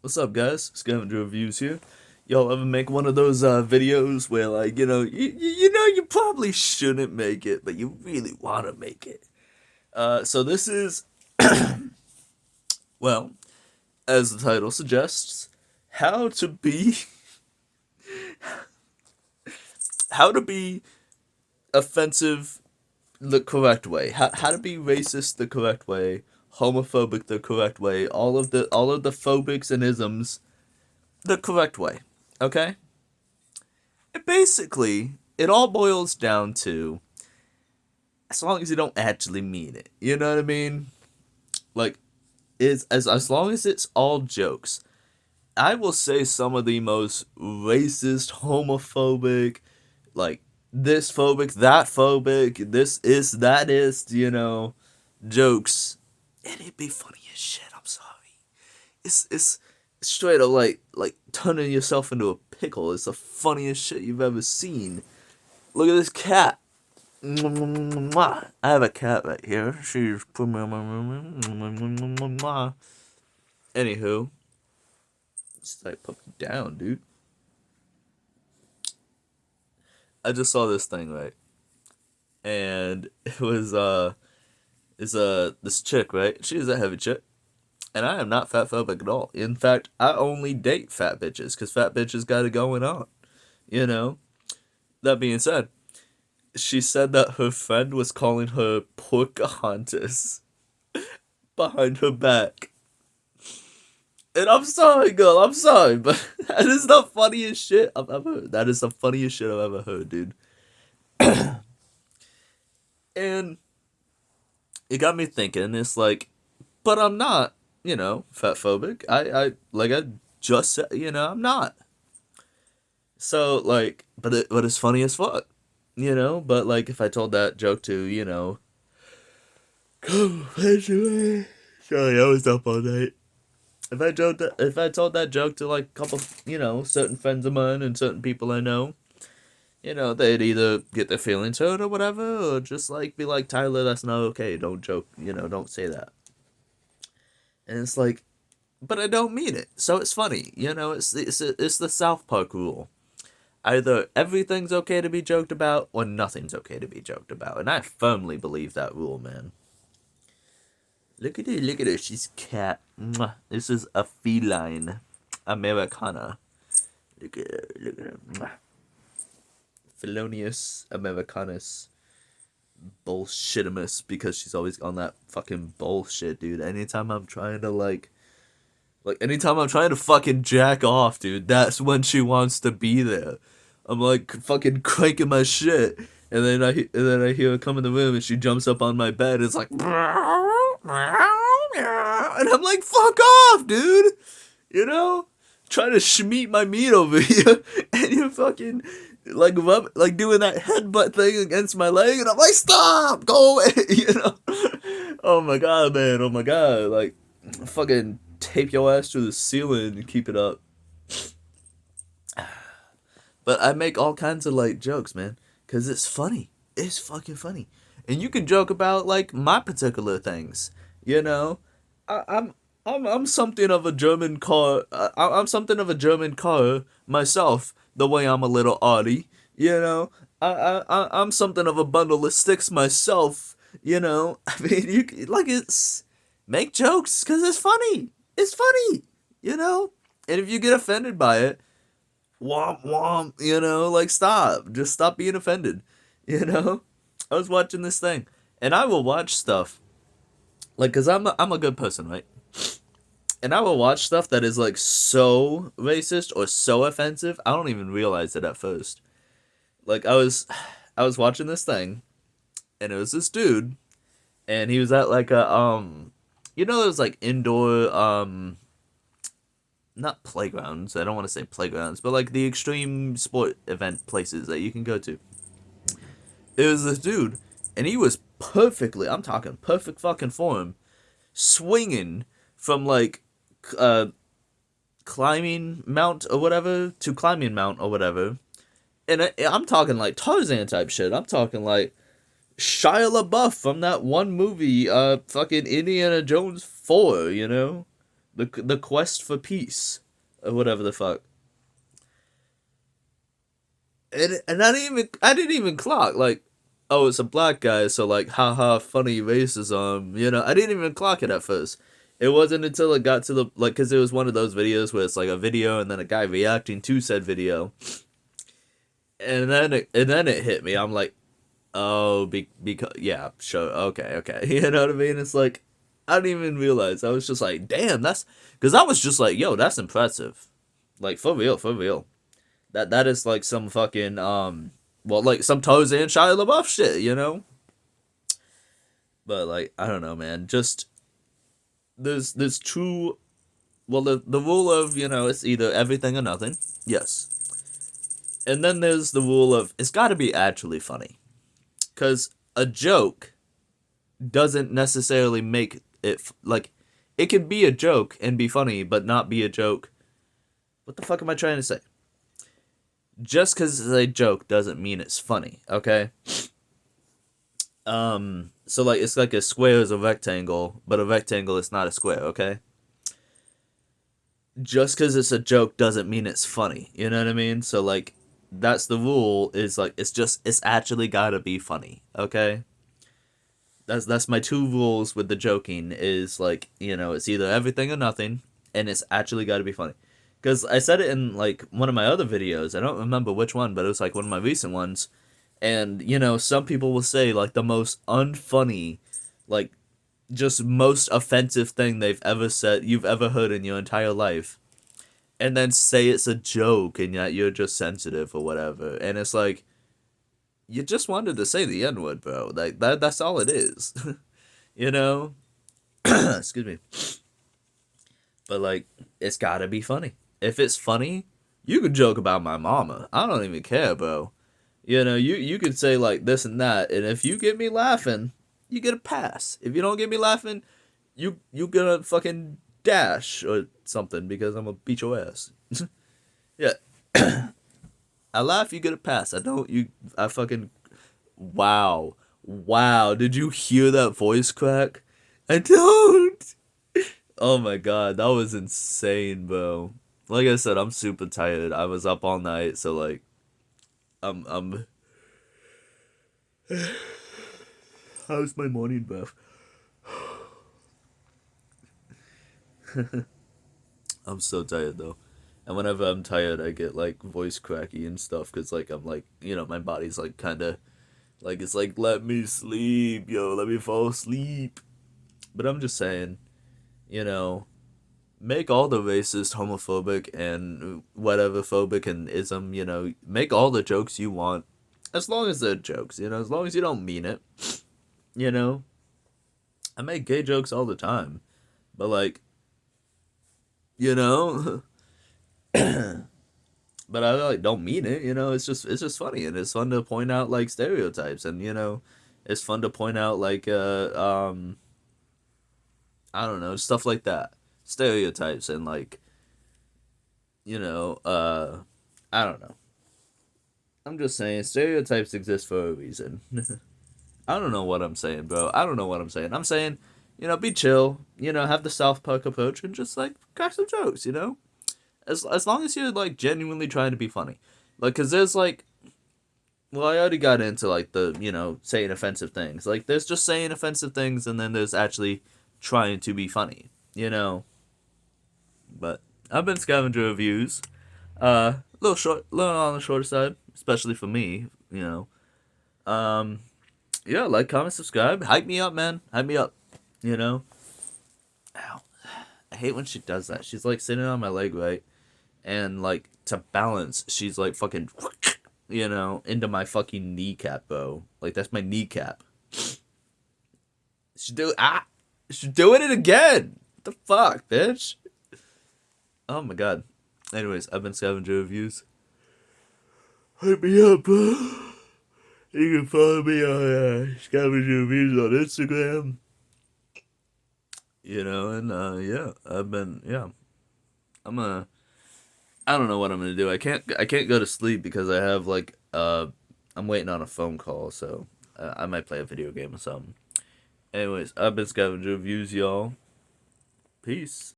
What's up, guys? Scavenger Reviews here. Y'all ever make one of those videos where, like, you probably shouldn't make it, but you really want to make it? So this is, well, as the title suggests, how to be, how to be offensive the correct way. How to be racist the correct way, homophobic the correct way, all of the phobics and isms the correct way. Okay? Basically, it all boils down to as long as you don't actually mean it. You know what I mean? Like, is as long as it's all jokes. I will say some of the most racist, homophobic, like this phobic, that phobic, this is that is, jokes. And it'd be funny as shit. I'm sorry. It's straight up like turning yourself into a pickle. It's the funniest shit you've ever seen. Look at this cat. I have a cat right here. She's put me on my room. Anywho, just like put me down, dude. I just saw this thing right, and it was this chick, right? She's a heavy chick, and I am not fat phobic at all. In fact, I only date fat bitches because fat bitches got it going on. You know. That being said, she said that her friend was calling her Pocahontas behind her back. And I'm sorry, girl. I'm sorry, but that is the funniest shit I've ever heard. That is the funniest shit I've ever heard, dude. And it got me thinking. It's like, but I'm not, fat phobic. I just said, I'm not. So like, but it's funny as fuck, But like, if I told that joke to, come away. Sorry, I was up all night. If I told that joke to like a couple, certain friends of mine and certain people I know, they'd either get their feelings hurt or whatever, or just like be like, Tyler, that's not okay. Don't joke, don't say that. And it's like, but I don't mean it, so it's funny, it's the South Park rule. Either everything's okay to be joked about, or nothing's okay to be joked about, and I firmly believe that rule, man. Look at her, she's cat. Mwah. This is a feline Americana. Look at her. Mwah. Felonious Americanus bullshitimus, because she's always on that fucking bullshit, dude. Anytime I'm trying to anytime I'm trying to fucking jack off, dude, that's when she wants to be there. I'm like fucking cranking my shit, and then I hear her come in the room, and she jumps up on my bed. It's like, and I'm like, fuck off, dude. Trying to schmeat my meat over here, and you're fucking like doing that headbutt thing against my leg, and I'm like, stop, go away, Oh my god, man. Oh my god, like, fucking tape your ass to the ceiling and keep it up. But I make all kinds of like jokes, man, cause it's funny. It's fucking funny, and you can joke about like my particular things. You know, I, I'm I'm something of a German car. I'm something of a German car myself. The way I'm a little Audi. I'm something of a bundle of sticks myself. I mean, like it's make jokes because it's funny. It's funny. And if you get offended by it, womp womp, like stop. Just stop being offended. You know? I was watching this thing. And I will watch stuff. Like, cause I'm a good person, right? And I will watch stuff that is like so racist or so offensive, I don't even realize it at first. Like I was watching this thing and it was this dude and he was at like a those like indoor not playgrounds. I don't want to say playgrounds, but like the extreme sport event places that you can go to. It was this dude, and he was perfectly, I'm talking perfect fucking form, swinging from like uh climbing mount or whatever to climbing mount or whatever. And I'm talking like Tarzan type shit. I'm talking like Shia LaBeouf from that one movie, fucking Indiana Jones 4, The quest for peace, or whatever the fuck. And I didn't even clock like, oh, it's a black guy, so like, haha, funny racism. I didn't even clock it at first. It wasn't until it got to the like, cause it was one of those videos where it's like a video and then a guy reacting to said video, and then it hit me. I'm like, oh, because yeah, sure, okay, okay. You know what I mean? It's like I didn't even realize. I was just like, damn, that's because I was just like, yo, that's impressive. Like for real, for real. That is like some fucking well, like some Tarzan Shia LaBeouf shit. But like I don't know, man. Just there's two. Well, the rule of it's either everything or nothing. Yes, and then there's the rule of it's got to be actually funny, because a joke doesn't necessarily make it like it can be a joke and be funny, but not be a joke. What the fuck am I trying to say? Just because it's a joke doesn't mean it's funny. Okay. So like it's like a square is a rectangle, but a rectangle is not a square, okay? Just cuz it's a joke doesn't mean it's funny. You know what I mean? So like that's the rule is like it's actually got to be funny, okay? That's my two rules with the joking is like, it's either everything or nothing and it's actually got to be funny. Cuz I said it in like one of my other videos. I don't remember which one, but it was like one of my recent ones. And some people will say like the most unfunny, like just most offensive thing they've ever said you've ever heard in your entire life, and then say it's a joke and yet you're just sensitive or whatever. And it's like you just wanted to say the N-word, bro. Like that's all it is. you know? Excuse me. But like it's gotta be funny. If it's funny, you can joke about my mama. I don't even care, bro. You could say like this and that, and if you get me laughing, you get a pass. If you don't get me laughing, you gonna fucking dash or something because I'm gonna beat your ass. Yeah. I laugh, you get a pass. I don't you I fucking wow. Wow. Did you hear that voice crack? I don't. Oh my god, that was insane, bro. Like I said, I'm super tired. I was up all night, so like I'm how's my morning breath? I'm so tired though. And whenever I'm tired, I get like voice cracky and stuff because like I'm like my body's like kind of like it's like let me sleep, yo, let me fall asleep. But I'm just saying, you know, make all the racist, homophobic, and whatever phobic and ism, make all the jokes you want, as long as they're jokes, as long as you don't mean it, you know. I make gay jokes all the time, but like, you know. But I like don't mean it, it's just funny and it's fun to point out like stereotypes and it's fun to point out like I don't know, stuff like that. Stereotypes and like, you know, I don't know. I'm just saying stereotypes exist for a reason. I don't know what I'm saying, bro. I don't know what I'm saying. I'm saying, be chill, have the South Park approach and just like crack some jokes. As long as you're like genuinely trying to be funny. Like cuz there's like well, I already got into like the, saying offensive things. Like there's just saying offensive things and then there's actually trying to be funny. But I've been scavenger reviews. Little short, little on the shorter side, especially for me. Um, yeah, like, comment, subscribe, hype me up, man, hype me up. You know. Ow. I hate when she does that. She's like sitting on my leg, right, and like to balance, she's like fucking, into my fucking kneecap, bro. Like that's my kneecap. She's doing it again. What the fuck, bitch? Oh my god. Anyways, I've been scavenger reviews. Hit me up, bro. You can follow me on scavenger reviews on Instagram. And yeah, I'm gonna. I don't know what I'm gonna do. I can't go to sleep because I have like I'm waiting on a phone call, so I might play a video game or something. Anyways, I've been scavenger reviews, y'all. Peace.